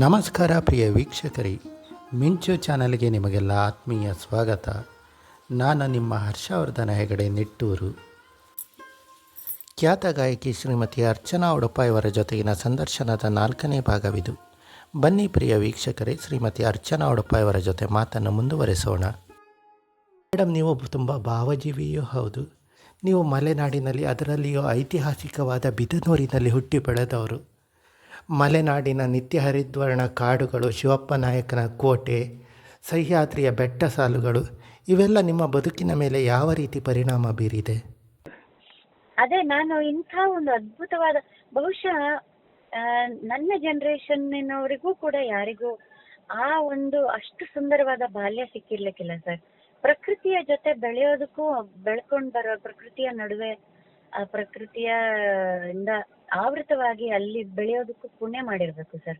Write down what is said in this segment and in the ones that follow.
ನಮಸ್ಕಾರ ಪ್ರಿಯ ವೀಕ್ಷಕರೇ, ಮಿಂಚು ಚಾನಲ್ಗೆ ನಿಮಗೆಲ್ಲ ಆತ್ಮೀಯ ಸ್ವಾಗತ. ನಾನು ನಿಮ್ಮ ಹರ್ಷವರ್ಧನ ಹೆಗಡೆ ನಿಟ್ಟೂರು. ಖ್ಯಾತ ಗಾಯಕಿ ಶ್ರೀಮತಿ ಅರ್ಚನಾ ಉಡುಪ ಇವರ ಜೊತೆಗಿನ ಸಂದರ್ಶನದ 4ನೇ ಭಾಗವಿದು. ಬನ್ನಿ ಪ್ರಿಯ ವೀಕ್ಷಕರೇ, ಶ್ರೀಮತಿ ಅರ್ಚನಾ ಉಡುಪ ಇವರ ಜೊತೆ ಮಾತನ್ನು ಮುಂದುವರಿಸೋಣ. ಮೇಡಮ್, ನೀವು ತುಂಬ ಭಾವಜೀವಿಯೂ ಹೌದು. ನೀವು ಮಲೆನಾಡಿನಲ್ಲಿ, ಅದರಲ್ಲಿಯೂ ಐತಿಹಾಸಿಕವಾದ ಬಿದನೂರಿನಲ್ಲಿ ಹುಟ್ಟಿ ಬೆಳೆದವರು. ಮಲೆನಾಡಿನ ನಿತ್ಯ ಹರಿದ್ವರ್ಣ ಕಾಡುಗಳು, ಶಿವಪ್ಪ ನಾಯಕನ ಕೋಟೆ, ಸಹ್ಯಾದ್ರಿಯ ಬೆಟ್ಟ ಸಾಲುಗಳು ಇವೆಲ್ಲ ನಿಮ್ಮ ಬದುಕಿನ ಮೇಲೆ ಯಾವ ರೀತಿ ಪರಿಣಾಮ ಬೀರಿದೆ? ಅದೇ ನಾನು ಇಂಥ ಒಂದು ಅದ್ಭುತವಾದ, ಬಹುಶಃ ನನ್ನ ಜನರೇಷನ್ನವರಿಗೂ ಕೂಡ ಯಾರಿಗೂ ಆ ಒಂದು ಅಷ್ಟು ಸುಂದರವಾದ ಬಾಲ್ಯ ಸಿಕ್ಕಿರ್ಲಿಕ್ಕಿಲ್ಲ ಸರ್. ಪ್ರಕೃತಿಯ ಜೊತೆ ಬೆಳೆಯೋದಕ್ಕೂ, ಬೆಳ್ಕೊಂಡು ಬರೋ ಪ್ರಕೃತಿಯ ನಡುವೆ, ಆ ಪ್ರಕೃತಿಯ ಇಂದ ಆವೃತವಾಗಿ ಅಲ್ಲಿ ಬೆಳೆಯೋದಕ್ಕೂ ಪುಣ್ಯ ಮಾಡಿರ್ಬೇಕು ಸರ್.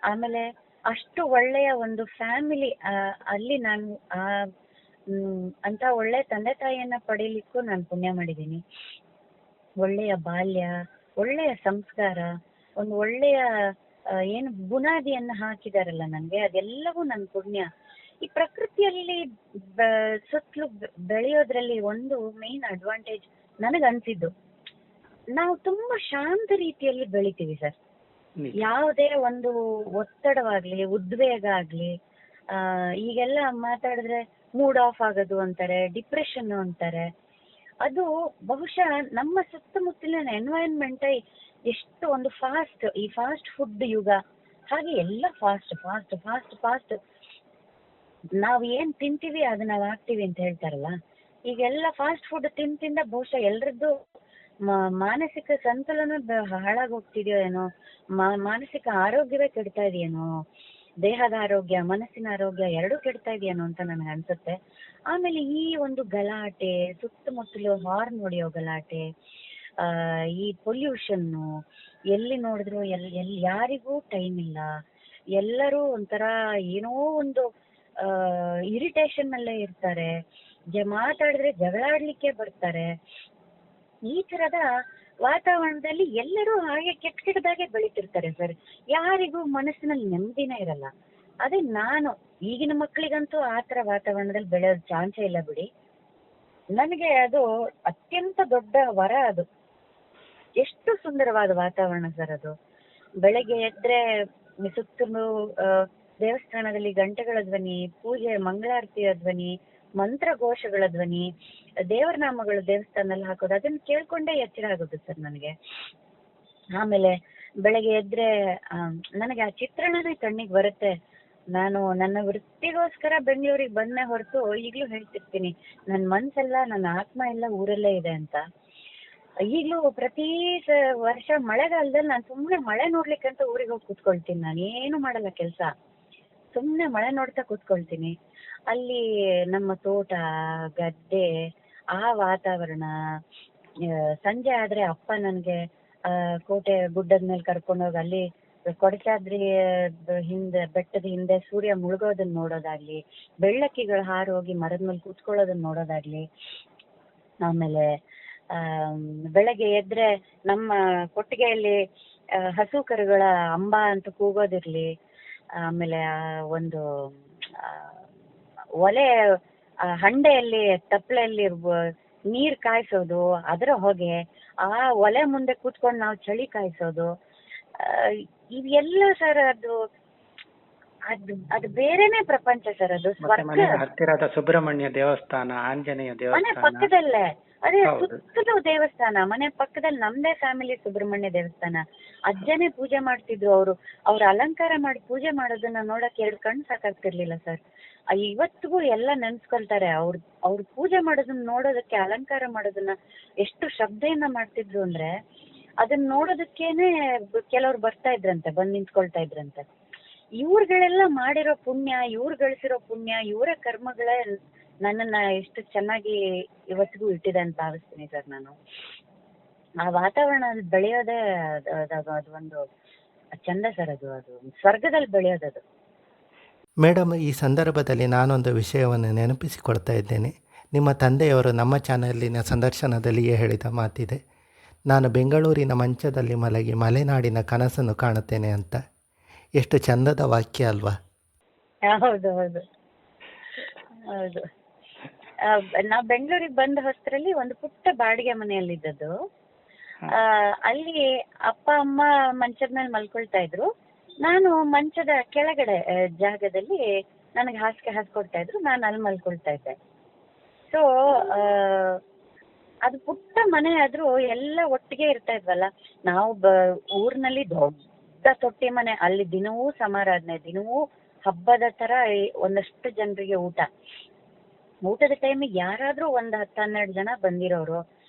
ಆಮೇಲೆ ಅಷ್ಟು ಒಳ್ಳೆಯ ಒಂದು ಫ್ಯಾಮಿಲಿ, ಅಲ್ಲಿ ನಾನು ಅಂತ ಒಳ್ಳೆ ತಂದೆ ತಾಯಿಯನ್ನ ಪಡೀಲಿಕ್ಕೂ ನಾನು ಪುಣ್ಯ ಮಾಡಿದ್ದೀನಿ. ಒಳ್ಳೆಯ ಬಾಲ್ಯ, ಒಳ್ಳೆಯ ಸಂಸ್ಕಾರ, ಒಂದು ಒಳ್ಳೆಯ ಏನು ಬುನಾದಿಯನ್ನ ಹಾಕಿದಾರಲ್ಲ ನನ್ಗೆ, ಅದೆಲ್ಲವೂ ನನ್ನ ಪುಣ್ಯ. ಈ ಪ್ರಕೃತಿಯಲ್ಲಿ ಸುತ್ತಲೂ ಬೆಳೆಯೋದ್ರಲ್ಲಿ ಒಂದು ಮೇನ್ ಅಡ್ವಾಂಟೇಜ್ ನನಗನ್ಸಿದ್ದು, ನಾವು ತುಂಬಾ ಶಾಂತ ರೀತಿಯಲ್ಲಿ ಬೆಳಿತೀವಿ ಸರ್. ಯಾವುದೇ ಒಂದು ಒತ್ತಡವಾಗ್ಲಿ, ಉದ್ವೇಗ ಆಗ್ಲಿ, ಈಗೆಲ್ಲ ಮಾತಾಡಿದ್ರೆ ಮೂಡ್ ಆಫ್ ಆಗೋದು ಅಂತಾರೆ, ಡಿಪ್ರೆಷನ್ ಅಂತಾರೆ. ಅದು ಬಹುಶಃ ನಮ್ಮ ಸುತ್ತಮುತ್ತಲಿನ ಎನ್ವೈರನ್ಮೆಂಟ್ ಎಷ್ಟು ಒಂದು ಈ ಫಾಸ್ಟ್ ಫುಡ್ ಯುಗ, ಹಾಗೆ ಎಲ್ಲ ಫಾಸ್ಟ್ ಫಾಸ್ಟ್ ಫಾಸ್ಟ್ ಫಾಸ್ಟ್. ನಾವ್ ಏನ್ ತಿಂತೀವಿ ಅದು ನಾವ್ ಆಗ್ತೀವಿ ಅಂತ ಹೇಳ್ತಾರಲ್ಲ, ಈಗೆಲ್ಲ ಫಾಸ್ಟ್ ಫುಡ್ ತಿಂದ ಬಹುಶಃ ಎಲ್ರದ್ದು ಮಾನಸಿಕ ಸಂತುಲನ ಹಾಳಾಗಿ ಹೋಗ್ತಿದ್ಯೋ ಏನೋ, ಮಾನಸಿಕ ಆರೋಗ್ಯವೇ ಕೆಡ್ತಾ ಇದೆಯೇನೋ, ದೇಹದ ಆರೋಗ್ಯ ಮನಸ್ಸಿನ ಆರೋಗ್ಯ ಎರಡೂ ಕೆಡ್ತಾ ಇದೆಯೇನೋ ಅಂತ ನನಗೆ ಅನ್ಸುತ್ತೆ. ಆಮೇಲೆ ಈ ಒಂದು ಗಲಾಟೆ, ಸುತ್ತಮುತ್ತಲು ಹಾರ್ನ್ ಹೊಡೆಯೋ ಗಲಾಟೆ, ಈ ಪೊಲ್ಯೂಷನ್ನು, ಎಲ್ಲಿ ನೋಡಿದ್ರು ಎಲ್ಲಿ ಯಾರಿಗೂ ಟೈಮ್ ಇಲ್ಲ, ಎಲ್ಲರೂ ಒಂಥರ ಏನೋ ಒಂದು ಇರಿಟೇಷನ್ ಅಲ್ಲೇ ಇರ್ತಾರೆ, ಮಾತಾಡಿದ್ರೆ ಜಗಳಾಡ್ಲಿಕ್ಕೆ ಬರ್ತಾರೆ. ಈ ತರದ ವಾತಾವರಣದಲ್ಲಿ ಎಲ್ಲರೂ ಹಾಗೆ ಕೆಟ್ಟದಾಗೆ ಬೆಳಿತಿರ್ತಾರೆ ಸರ್. ಯಾರಿಗೂ ಮನಸ್ಸಿನಲ್ಲಿ ನೆಮ್ಮದಿನೇ ಇರಲ್ಲ. ಅದೇ ನಾನು ಈಗಿನ ಮಕ್ಕಳಿಗಂತೂ ಆತರ ವಾತಾವರಣದಲ್ಲಿ ಬೆಳೆಯೋದ್ ಚಾನ್ಸೇ ಇಲ್ಲ ಬಿಡಿ. ನನಗೆ ಅದು ಅತ್ಯಂತ ದೊಡ್ಡ ವರ. ಅದು ಎಷ್ಟು ಸುಂದರವಾದ ವಾತಾವರಣ ಸರ್ ಅದು. ಬೆಳಗ್ಗೆ ಎದ್ರೆ ಸುತ್ತಲೂ ದೇವಸ್ಥಾನದಲ್ಲಿ ಗಂಟೆಗಳ ಧ್ವನಿ, ಪೂಜೆ ಮಂಗಳಾರತಿಯ ಧ್ವನಿ, ಮಂತ್ರಘೋಷಗಳ ಧ್ವನಿ, ದೇವರ ನಾಮಗಳು ದೇವಸ್ಥಾನದಲ್ಲಿ ಹಾಕೋದು, ಅದನ್ನ ಕೇಳ್ಕೊಂಡೇ ಎಚ್ಚರ ಆಗುತ್ತೆ ಸರ್ ನನಗೆ. ಆಮೇಲೆ ಬೆಳಗ್ಗೆ ಎದ್ರೆ ನನಗೆ ಆ ಚಿತ್ರಣನೇ ಕಣ್ಣಿಗೆ ಬರುತ್ತೆ. ನಾನು ನನ್ನ ವೃತ್ತಿಗೋಸ್ಕರ ಬೆಂಗಳೂರಿಗೆ ಬಂದೇ ಹೊರತು ಈಗ್ಲೂ ಹೇಳ್ತಿರ್ತೀನಿ, ನನ್ನ ಮನ್ಸೆಲ್ಲ, ನನ್ನ ಆತ್ಮ ಎಲ್ಲ ಊರಲ್ಲೇ ಇದೆ ಅಂತ. ಈಗ್ಲೂ ಪ್ರತಿ ವರ್ಷ ಮಳೆಗಾಲದಲ್ಲಿ ನಾನು ಸುಮ್ನೆ ಮಳೆ ನೋಡ್ಲಿಕ್ಕಂತ ಊರಿಗೆ ಹೋಗಿ ಕೂತ್ಕೊಳ್ತೀನಿ. ನಾನು ಏನು ಮಾಡಲ್ಲ ಕೆಲ್ಸ, ಸುಮ್ನೆ ಮಳೆ ನೋಡ್ತಾ ಕೂತ್ಕೊಳ್ತೀನಿ. ಅಲ್ಲಿ ನಮ್ಮ ತೋಟ, ಗದ್ದೆ, ಆ ವಾತಾವರಣ. ಸಂಜೆ ಆದ್ರೆ ಅಪ್ಪ ನನ್ಗೆ ಕೋಟೆ ಗುಡ್ಡದ ಮೇಲೆ ಕರ್ಕೊಂಡೋಗಿ ಅಲ್ಲಿ ಕೊಡಚಾದ್ರಿ ಹಿಂದೆ, ಬೆಟ್ಟದ ಹಿಂದೆ ಸೂರ್ಯ ಮುಳುಗೋದನ್ನ ನೋಡೋದಾಗ್ಲಿ, ಬೆಳ್ಳಕ್ಕಿಗಳು ಹಾರೋಗಿ ಮರದ ಮೇಲೆ ಕೂತ್ಕೊಳ್ಳೋದನ್ನ ನೋಡೋದಾಗ್ಲಿ, ಆಮೇಲೆ ಬೆಳಗ್ಗೆ ಎದ್ರೆ ನಮ್ಮ ಕೊಟ್ಟಿಗೆಯಲ್ಲಿ ಹಸು ಕರುಗಳ ಅಂಬ ಅಂತ ಕೂಗೋದಿರ್ಲಿ, ಆಮೇಲೆ ಒಂದು ಒಲೆ ಹಂಡೆಯಲ್ಲಿ ತಪ್ಪಲೆಯಲ್ಲಿ ನೀರ್ ಕಾಯಿಸೋದು, ಅದರ ಹೊಗೆ, ಆ ಒಲೆ ಮುಂದೆ ಕೂತ್ಕೊಂಡು ನಾವು ಚಳಿ ಕಾಯಿಸೋದು, ಇವೆಲ್ಲ ಸರ್ ಅದು ಅದು ಬೇರೆನೆ ಪ್ರಪಂಚ ಸರ್. ಅದು ಹತ್ತಿರದ ಸುಬ್ರಹ್ಮಣ್ಯ ದೇವಸ್ಥಾನ, ಆಂಜನೇಯ ಮನೆ ದೇವಸ್ಥಾನ ಪಕ್ಕದಲ್ಲೇ, ಅದೇ ಸುತ್ತಲೂ ದೇವಸ್ಥಾನ. ಮನೆ ಪಕ್ಕದಲ್ಲಿ ನಮ್ದೇ ಫ್ಯಾಮಿಲಿ ಸುಬ್ರಹ್ಮಣ್ಯ ದೇವಸ್ಥಾನ. ಅಜ್ಜನೇ ಪೂಜೆ ಮಾಡ್ತಿದ್ರು. ಅವ್ರ ಅಲಂಕಾರ ಮಾಡಿ ಪೂಜೆ ಮಾಡೋದನ್ನ ನೋಡಕ್ 2 ಕಣ್ಣು ಸಾಕಾಗ್ತಿರ್ಲಿಲ್ಲ ಸರ್. ಇವತ್ತಿಗೂ ಎಲ್ಲ ನೆನ್ಸ್ಕೊಳ್ತಾರೆ. ಅವ್ರು ಪೂಜೆ ಮಾಡೋದನ್ನ ನೋಡೋದಕ್ಕೆ, ಅಲಂಕಾರ ಮಾಡೋದನ್ನ ಎಷ್ಟು ಶ್ರದ್ಧೆಯಿಂದ ಮಾಡ್ತಿದ್ರು ಅಂದ್ರೆ, ಅದನ್ನ ನೋಡೋದಕ್ಕೇನೆ ಕೆಲವ್ರು ಬರ್ತಾ ಇದ್ರಂತೆ, ಬಂದ್ ನಿಂತ್ಕೊಳ್ತಾ ಇದ್ರಂತೆ. ಇವ್ರುಗಳೆಲ್ಲ ಮಾಡಿರೋ ಪುಣ್ಯ, ಇವ್ರು ಗಳಿಸಿರೋ ಪುಣ್ಯ, ಇವರ ಕರ್ಮಗಳೇ ನನ್ನನ್ನ ಎಷ್ಟು ಚೆನ್ನಾಗಿ ಇವತ್ತಿಗೂ ಇಟ್ಟಿದೆ ಅಂತ ಭಾವಿಸ್ತೀನಿ ಸರ್ ನಾನು. ಆ ವಾತಾವರಣ ಬೆಳೆಯೋದೇ ಅದು ಒಂದು ಚಂದ ಸರ್. ಅದು ಸ್ವರ್ಗದಲ್ಲಿ ಬೆಳೆಯೋದದು. ಮೇಡಮ್, ಈ ಸಂದರ್ಭದಲ್ಲಿ ನಾನೊಂದು ವಿಷಯವನ್ನು ನೆನಪಿಸಿಕೊಳ್ತಾ ಇದ್ದೇನೆ. ನಿಮ್ಮ ತಂದೆಯವರು ನಮ್ಮ ಚಾನಲಿನ ಸಂದರ್ಶನದಲ್ಲಿಯೇ ಹೇಳಿದ ಮಾತಿದೆ, ನಾನು ಬೆಂಗಳೂರಿನ ಮಂಚದಲ್ಲಿ ಮಲಗಿ ಮಲೆನಾಡಿನ ಕನಸನ್ನು ಕಾಣುತ್ತೇನೆ ಅಂತ. ಎಷ್ಟು ಚಂದದ ವಾಕ್ಯ ಅಲ್ವಾ? ಹೌದು ಹೌದು ಹೌದು. ನಾವು ಬೆಂಗಳೂರಿಗೆ ಬಂದ ಹೊಸರಲ್ಲಿ ಒಂದು ಪುಟ್ಟ ಬಾಡಿಗೆ ಮನೆಯಲ್ಲಿದ್ದದ್ದು. ಅಲ್ಲಿ ಅಪ್ಪ ಅಮ್ಮ ಮಂಚದ ಮೇಲೆ ಮಲ್ಕೊಳ್ತಾ ಇದ್ರು. ನಾನು ಮಂಚದ ಕೆಳಗಡೆ ಜಾಗದಲ್ಲಿ ನನಗೆ ಹಾಸಿಗೆ ಹಾಸ್ಕೊಡ್ತಾ ಇದ್ರು, ನಾನು ಅಲ್ಲಿ ಮಲ್ಕೊಳ್ತಾ ಇದ್ದೆ. ಸೊ ಅದು ಪುಟ್ಟ ಮನೆ ಆದ್ರೂ ಎಲ್ಲ ಒಟ್ಟಿಗೆ ಇರ್ತಾ ಇದ್ವಲ್ಲ. ನಾವು ಊರಿನಲ್ಲಿ ದೊಡ್ಡ ತೊಟ್ಟಿ ಮನೆ, ಅಲ್ಲಿ ದಿನವೂ ಸಮಾರಾಧನೆ, ದಿನವೂ ಹಬ್ಬದ ತರ ಒಂದಷ್ಟು ಜನರಿಗೆ ಊಟದ ಟೈಮಿಗೆ ಯಾರಾದ್ರೂ ಒಂದು 10-12 ಜನ ಬಂದಿರೋರು.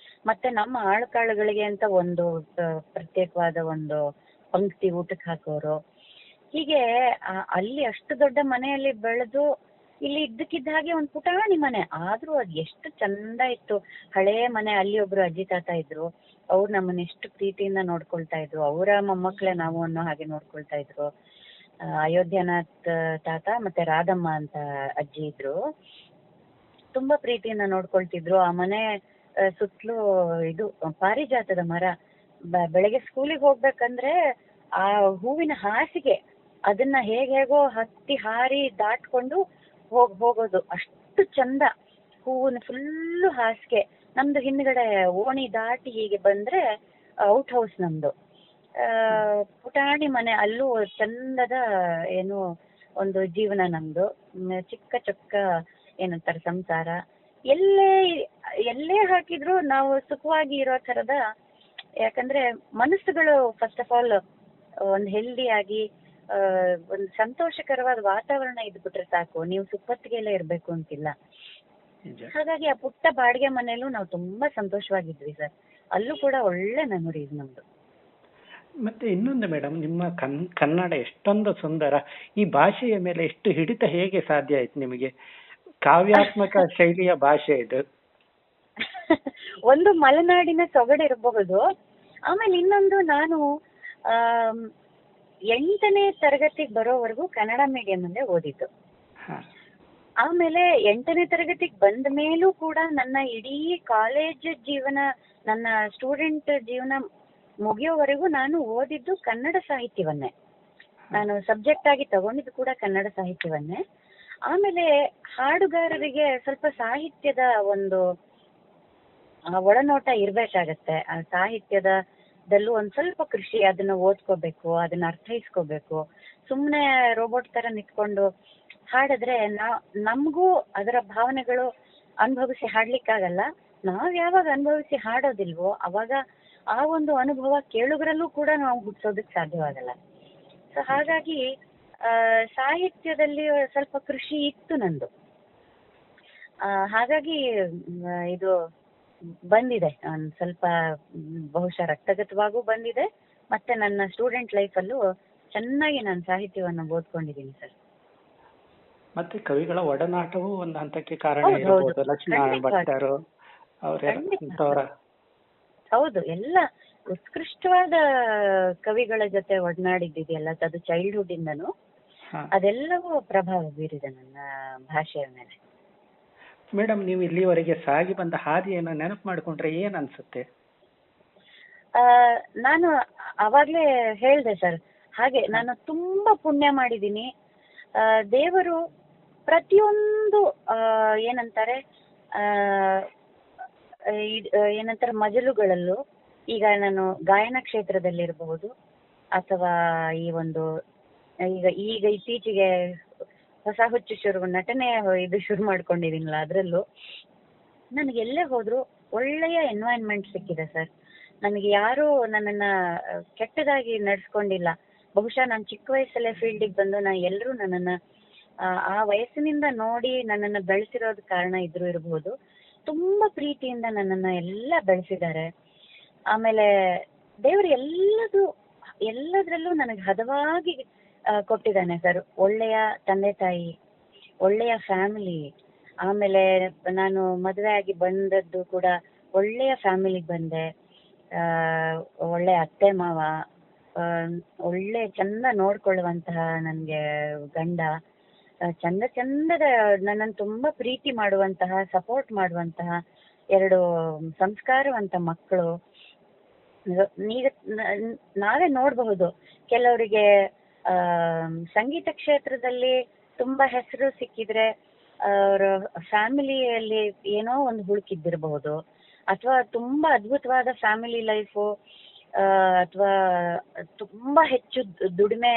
ಮತ್ತೆ ನಮ್ಮ ಆಳುಕಾಳುಗಳಿಗೆ ಅಂತ ಒಂದು ಪ್ರತ್ಯೇಕವಾದ ಒಂದು ಪಂಕ್ತಿ ಊಟಕ್ಕೆ ಹಾಕೋರು. ಹೀಗೆ ಅಲ್ಲಿ ಅಷ್ಟು ದೊಡ್ಡ ಮನೆಯಲ್ಲಿ ಬೆಳೆದು ಇಲ್ಲಿ ಇದ್ದಕ್ಕಿದ್ದ ಹಾಗೆ ಒಂದು ಪುಟಾಣಿ ಮನೆ ಆದ್ರೂ ಅದು ಎಷ್ಟು ಚಂದ ಇತ್ತು. ಹಳೇ ಮನೆ. ಅಲ್ಲಿ ಒಬ್ರು ಅಜ್ಜಿ ತಾತ ಇದ್ರು, ಅವ್ರು ನಮ್ಮನ್ನ ಎಷ್ಟು ಪ್ರೀತಿಯಿಂದ ನೋಡ್ಕೊಳ್ತಾ ಇದ್ರು. ಅವರ ಮೊಮ್ಮಕ್ಕಳೇ ನಾವು ಅನ್ನೋ ಹಾಗೆ ನೋಡ್ಕೊಳ್ತಾ ಇದ್ರು. ಅಯೋಧ್ಯನಾಥ್ ತಾತ ಮತ್ತೆ ರಾಧಮ್ಮ ಅಂತ ಅಜ್ಜಿ ಇದ್ರು, ತುಂಬಾ ಪ್ರೀತಿಯಿಂದ ನೋಡ್ಕೊಳ್ತಿದ್ರು. ಆ ಮನೆ ಸುತ್ತಲೂ ಇದು ಪಾರಿಜಾತದ ಮರ. ಬೆಳಗ್ಗೆ ಸ್ಕೂಲಿಗೆ ಹೋಗ್ಬೇಕಂದ್ರೆ ಆ ಹೂವಿನ ಹಾಸಿಗೆ ಅದನ್ನ ಹೇಗೋ ಹತ್ತಿ ಹಾರಿ ದಾಟ್ಕೊಂಡು ಹೋಗೋದು. ಅಷ್ಟು ಚಂದ ಹೂವಿನ ಫುಲ್ಲು ಹಾಸಿಗೆ. ನಮ್ದು ಹಿಂದ್ಗಡೆ ಓಣಿ ದಾಟಿ ಹೀಗೆ ಬಂದ್ರೆ ಔಟ್ ಹೌಸ್ ನಮ್ದು. ಪುಟಾಣಿ ಮನೆ, ಅಲ್ಲೂ ಚಂದದ ಏನು ಒಂದು ಜೀವನ ನಮ್ದು. ಚಿಕ್ಕ ಚೊಕ್ಕ ಏನಂತಾರೆ ಸಂಸಾರ. ಎಲ್ಲೇ ಹಾಕಿದ್ರು ನಾವು ಸುಖವಾಗಿ ಇರೋ ತರದ. ಯಾಕಂದ್ರೆ ಮನಸ್ಸುಗಳು ಫಸ್ಟ್ ಆಫ್ ಆಲ್ ಒಂದು ಹೆಲ್ದಿ ಆಗಿ ಒಂದು ಸಂತೋಷಕರವಾದ ವಾತಾವರಣ ಇದ್ಬಿಟ್ರೆ ಸಾಕು. ನೀವು ಸುಪ್ಪತ್ತಿಗೆಲ್ಲ ಇರ್ಬೇಕು ಅಂತಿಲ್ಲ. ಹಾಗಾಗಿ ಆ ಪುಟ್ಟ ಬಾಡಿಗೆ ಮನೆಯಲ್ಲೂ ನಾವು ತುಂಬಾ ಸಂತೋಷವಾಗಿದ್ವಿ ಸರ್. ಅಲ್ಲೂ ಕೂಡ ಒಳ್ಳೆ ಮೆಮೊರೀಸ್ ನಮ್ದು. ಮತ್ತೆ ಇನ್ನೊಂದು ಮೇಡಮ್, ನಿಮ್ಮ ಕನ್ನಡ ಎಷ್ಟೊಂದು ಸುಂದರ. ಈ ಭಾಷೆಯ ಮೇಲೆ ಎಷ್ಟು ಹಿಡಿತ ಹೇಗೆ ಸಾಧ್ಯ ಆಯ್ತು ನಿಮಗೆ? ಕಾವ್ಯಾತ್ಮಕ ಶೈಲಿಯ ಭಾಷೆ ಇದು. ಒಂದು ಮಲೆನಾಡಿನ ಸೊಗಡಿರಬಹುದು. ಆಮೇಲೆ ಇನ್ನೊಂದು, ನಾನು 8ನೇ ತರಗತಿಗೆ ಬರೋವರೆಗೂ ಕನ್ನಡ ಮೀಡಿಯಂ ಅಲ್ಲೇ ಓದಿದ್ದು. ಆಮೇಲೆ 8ನೇ ತರಗತಿಗೆ ಬಂದ ಮೇಲೂ ಕೂಡ ನನ್ನ ಇಡೀ ಕಾಲೇಜ್ ಜೀವನ, ನನ್ನ ಸ್ಟೂಡೆಂಟ್ ಜೀವನ ಮುಗಿಯೋವರೆಗೂ ನಾನು ಓದಿದ್ದು ಕನ್ನಡ ಸಾಹಿತ್ಯವನ್ನೇ. ನಾನು ಸಬ್ಜೆಕ್ಟ್ ಆಗಿ ತಗೊಂಡಿದ್ದು ಕೂಡ ಕನ್ನಡ ಸಾಹಿತ್ಯವನ್ನೇ. ಆಮೇಲೆ ಹಾಡುಗಾರರಿಗೆ ಸ್ವಲ್ಪ ಸಾಹಿತ್ಯದ ಒಂದು ಒಳನೋಟ ಇರ್ಬೇಕಾಗತ್ತೆ. ಆ ಸಾಹಿತ್ಯದಲ್ಲೂ ಒಂದ್ ಸ್ವಲ್ಪ ಕೃಷಿ, ಅದನ್ನ ಓದ್ಕೋಬೇಕು, ಅದನ್ನ ಅರ್ಥೈಸ್ಕೋಬೇಕು. ಸುಮ್ನೆ ರೋಬೋಟ್ ತರ ನಿಂತ್ಕೊಂಡು ಹಾಡಿದ್ರೆ ನಮಗೂ ಅದರ ಭಾವನೆಗಳು ಅನುಭವಿಸಿ ಹಾಡ್ಲಿಕ್ಕಾಗಲ್ಲ. ನಾವ್ ಯಾವಾಗ ಅನುಭವಿಸಿ ಹಾಡೋದಿಲ್ವೋ ಅವಾಗ ಆ ಒಂದು ಅನುಭವ ಕೇಳುಗರಲ್ಲೂ ಕೂಡ ನಾವು ಹುಟ್ಟಿಸೋದಕ್ಕೆ ಸಾಧ್ಯವಾಗಲ್ಲ. ಸೊ ಹಾಗಾಗಿ ಸಾಹಿತ್ಯದಲ್ಲಿ ಸ್ವಲ್ಪ ಕೃಷಿ ಇತ್ತು ನಂದು. ಹಾಗಾಗಿ ಇದು ಬಂದಿದೆ, ಸ್ವಲ್ಪ ಬಹುಶಃ ರಕ್ತಗತವಾಗೂ ಬಂದಿದೆ. ಮತ್ತೆ ನನ್ನ ಸ್ಟೂಡೆಂಟ್ ಲೈಫಲ್ಲೂ ಚೆನ್ನಾಗಿ ನಾನು ಸಾಹಿತ್ಯವನ್ನು ಓದ್ಕೊಂಡಿದ್ದೀನಿ ಸರ್. ಮತ್ತೆ ಕವಿಗಳ ಒಡನಾಟವು ಒಂದು ಹಂತಕ್ಕೆ ಕಾರಣ ಇರಬಹುದು. ಲಕ್ಷ್ಮೀನಾರಾಯಣ ಭಟ್ಟರು ಅವರ ಹೌದು, ಎಲ್ಲ ಉತ್ಕೃಷ್ಟವಾದ ಕವಿಗಳ ಜೊತೆ ಒಡನಾಡಿದ್ದಿದೆಯಲ್ಲ, ಅದು ಚೈಲ್ಡ್ಹುಡ್ ಇಂದನು ಅದೆಲ್ಲವೂ ಪ್ರಭಾವ ಬೀರಿದೆ ನನ್ನ ಭಾಷೆಯ ಮೇಲೆ. ಮೇಡಮ್, ನೀವು ಇಲ್ಲಿವರೆಗೆ ಸಾಗಿ ಬಂದ ಹಾದಿಯನ್ನು ನೆನಪು ಮಾಡಿಕೊಂಡ್ರೆ ಏನ್ ಅನ್ಸುತ್ತೆ? ನಾನು ಅವಾಗ್ಲೇ ಹೇಳ್ದೆ ಸರ್, ಹಾಗೆ ನಾನು ತುಂಬಾ ಪುಣ್ಯ ಮಾಡಿದ್ದೀನಿ. ದೇವರು ಪ್ರತಿಯೊಂದು ಏನಂತಾರೆ ಮಜಲುಗಳಲ್ಲೂ, ಈಗ ನಾನು ಗಾಯನ ಕ್ಷೇತ್ರದಲ್ಲಿರಬಹುದು ಅಥವಾ ಈ ಒಂದು ಈಗ ಇತ್ತೀಚೆಗೆ ಹೊಸ ಹುಚ್ಚು ನಟನೆ ಶುರು ಮಾಡ್ಕೊಂಡಿದ್ದೀನಲ್ಲ, ಅದ್ರಲ್ಲೂ ನನಗೆ ಎಲ್ಲೇ ಹೋದ್ರು ಒಳ್ಳೆಯ ಎನ್ವೈರನ್ಮೆಂಟ್ ಸಿಕ್ಕಿದೆ ಸರ್. ನನಗೆ ಯಾರು ನನ್ನನ್ನ ಕೆಟ್ಟದಾಗಿ ನಡ್ಸ್ಕೊಂಡಿಲ್ಲ. ಬಹುಶಃ ನಾನು ಚಿಕ್ಕ ವಯಸ್ಸಲ್ಲೇ ಫೀಲ್ಡಿಗೆ ಬಂದು ಎಲ್ಲರೂ ನನ್ನನ್ನ ಆ ವಯಸ್ಸಿನಿಂದ ನೋಡಿ ನನ್ನನ್ನ ಬೆಳೆಸಿರೋದ್ ಕಾರಣ ಇದ್ರೂ ಇರಬಹುದು. ತುಂಬಾ ಪ್ರೀತಿಯಿಂದ ನನ್ನನ್ನ ಎಲ್ಲ ಬೆಳೆಸಿದ್ದಾರೆ. ಆಮೇಲೆ ದೇವರು ಎಲ್ಲದ್ರಲ್ಲೂ ನನಗೆ ಹದವಾಗಿ ಕೊಟ್ಟಿದ್ದಾನೆ ಸರ್. ಒಳ್ಳೆಯ ತಂದೆ ತಾಯಿ, ಒಳ್ಳೆಯ ಫ್ಯಾಮಿಲಿ. ಆಮೇಲೆ ನಾನು ಮದುವೆ ಆಗಿ ಬಂದದ್ದು ಕೂಡ ಒಳ್ಳೆಯ ಫ್ಯಾಮಿಲಿಗೆ ಬಂದೆ. ಒಳ್ಳೆ ಅತ್ತೆ ಮಾವ, ಒಳ್ಳೆ ಚಂದ ನೋಡ್ಕೊಳ್ಳುವಂತಹ ನನ್ಗೆ ಗಂಡ, ಚಂದದ ನನ್ನನ್ನು ತುಂಬಾ ಪ್ರೀತಿ ಮಾಡುವಂತಹ, ಸಪೋರ್ಟ್ ಮಾಡುವಂತಹ 2 ಸಂಸ್ಕಾರವಂತ ಮಕ್ಕಳು. ಈಗ ನಾವೇ ನೋಡಬಹುದು, ಕೆಲವರಿಗೆ ಸಂಗೀತ ಕ್ಷೇತ್ರದಲ್ಲಿ ತುಂಬಾ ಹೆಸರು ಸಿಕ್ಕಿದ್ರೆ ಅವರ ಫ್ಯಾಮಿಲಿಯಲ್ಲಿ ಏನೋ ಒಂದು ಹುಡುಕಿದ್ದಿರಬಹುದು, ಅಥವಾ ತುಂಬಾ ಅದ್ಭುತವಾದ ಫ್ಯಾಮಿಲಿ ಲೈಫು, ಅಥವಾ ತುಂಬಾ ಹೆಚ್ಚು ದುಡಿಮೆ,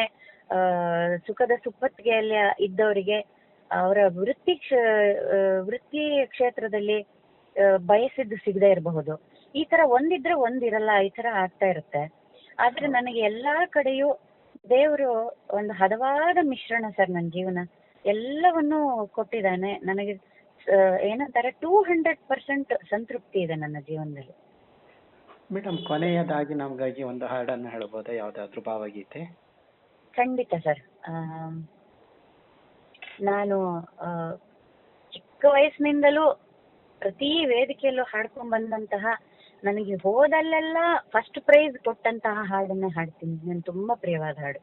ಸುಖದ ಸುಪ್ಪತ್ತಿಗೆಯಲ್ಲಿ ಇದ್ದವರಿಗೆ ಅವರ ವೃತ್ತಿ ಕ್ಷೇತ್ರದಲ್ಲಿ ಬಯಸಿದ್ದು ಸಿಗದೆ ಇರಬಹುದು. ಈ ತರ ಒಂದಿದ್ರೆ ಒಂದಿರಲ್ಲ, ಈ ತರ ಆಗ್ತಾ ಇರುತ್ತೆ. ಆದ್ರೆ ನನಗೆ ಎಲ್ಲಾ ಕಡೆಯೂ ದೇವರು ಒಂದು ಹದವಾದ ಮಿಶ್ರಣ ಸರ್. ನನ್ನ ಜೀವನ ಎಲ್ಲವನ್ನೂ ಕೊಟ್ಟಿದ್ದಾನೆ ನನಗೆ. ಏನಂತಾರೆ 200% ಸಂತೃಪ್ತಿ ಇದೆ ನನ್ನ ಜೀವನದಲ್ಲಿ. ಮೇಡಮ್, ಕೊನೆಯದಾಗಿ ನಮಗಾಗಿ ಒಂದು ಹಾಡನ್ನು ಹೇಳ್ಬೋದಾ, ಯಾವ್ದಾದ್ರು ಭಾವಗೀತೆ? ಖಂಡಿತ ಸರ್. ನಾನು ಚಿಕ್ಕ ವಯಸ್ಸಿನಿಂದಲೂ ಪ್ರತಿ ವೇದಿಕೆಯಲ್ಲೂ ಹಾಡ್ಕೊಂಡ್ ಬಂದಂತಹ, ನನಗೆ ಹೋದಲ್ಲೆಲ್ಲ ಫಸ್ಟ್ ಪ್ರೈಸ್ ಕೊಟ್ಟಂತಹ ಹಾಡನ್ನ ಹಾಡ್ತೀನಿ. ನನ್ ತುಂಬಾ ಪ್ರಿಯವಾದ ಹಾಡು.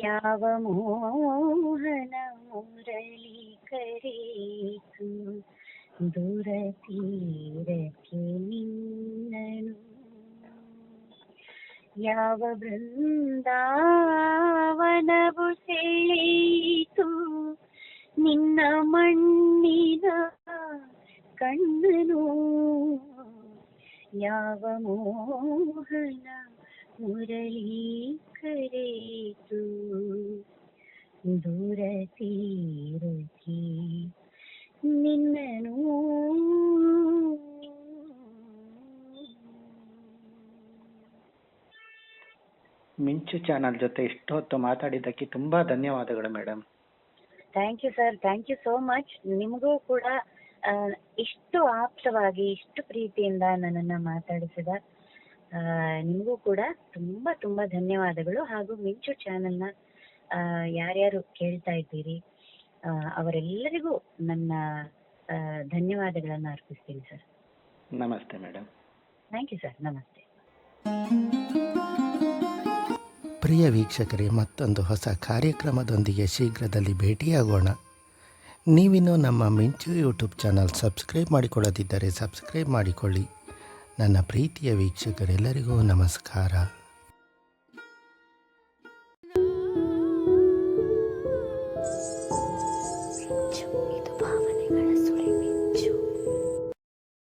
ಯಾವ ಮೋಹನ ಮುರಳಿ ಕರೆಯಿತು ದೂರ ತೀರಕ್ಕೆ ನಿನ್ನನು, ಯಾವ ಬೃಂದಾವನವು ಸೆಳೆಯಿತು ನಿನ್ನ ಮಣ್ಣಿನ ಕಣ್ಣನು, ಯಾವ ಮೋಹನ ಮುರಳಿ ಕರೆಯಿತು ದೂರ ತೀರಕ್ಕೆ ನಿನ್ನನು. ಮಿಂಚು ಚಾನಲ್ ಜೊತೆ ಇಷ್ಟೊತ್ತು ಮಾತಾಡಿದ್ದಕ್ಕೆ ತುಂಬಾ ಧನ್ಯವಾದಗಳು madam. Thank you sir, thank you so much. ನಿಮಗೂ ಕೂಡ ಇಷ್ಟು ಆಪ್ತವಾಗಿ, ಇಷ್ಟು ಪ್ರೀತಿಯಿಂದ ನನ್ನನ್ನ ಮಾತಾಡಿಸಿದ ನಿಮಗೂ ಕೂಡ ತುಂಬಾ ತುಂಬಾ ಧನ್ಯವಾದಗಳು. ಹಾಗೂ ಮಿಂಚು ಚಾನೆಲ್ನ ಯಾರ್ಯಾರು ಕೇಳ್ತಾ ಇದ್ದೀರಿ ಅವರೆಲ್ಲರಿಗೂ ನನ್ನ ಧನ್ಯವಾದಗಳನ್ನ ಅರ್ಪಿಸ್ತೀನಿ ಸರ್. ನಮಸ್ತೆ ಮೇಡಮ್. ಥ್ಯಾಂಕ್ ಯು ಸರ್, ನಮಸ್ತೆ. ಪ್ರಿಯ ವೀಕ್ಷಕರೇ, ಮತ್ತೊಂದು ಹೊಸ ಕಾರ್ಯಕ್ರಮದೊಂದಿಗೆ ಶೀಘ್ರದಲ್ಲಿ ಭೇಟಿಯಾಗೋಣ. ನೀವಿನ್ನೂ ನಮ್ಮ ಮಿಂಚು ಯೂಟ್ಯೂಬ್ ಚಾನಲ್ ಸಬ್ಸ್ಕ್ರೈಬ್ ಮಾಡಿಕೊಳ್ಳದಿದ್ದರೆ ಸಬ್ಸ್ಕ್ರೈಬ್ ಮಾಡಿಕೊಳ್ಳಿ. ನನ್ನ ಪ್ರೀತಿಯ ವೀಕ್ಷಕರೆಲ್ಲರಿಗೂ ನಮಸ್ಕಾರ.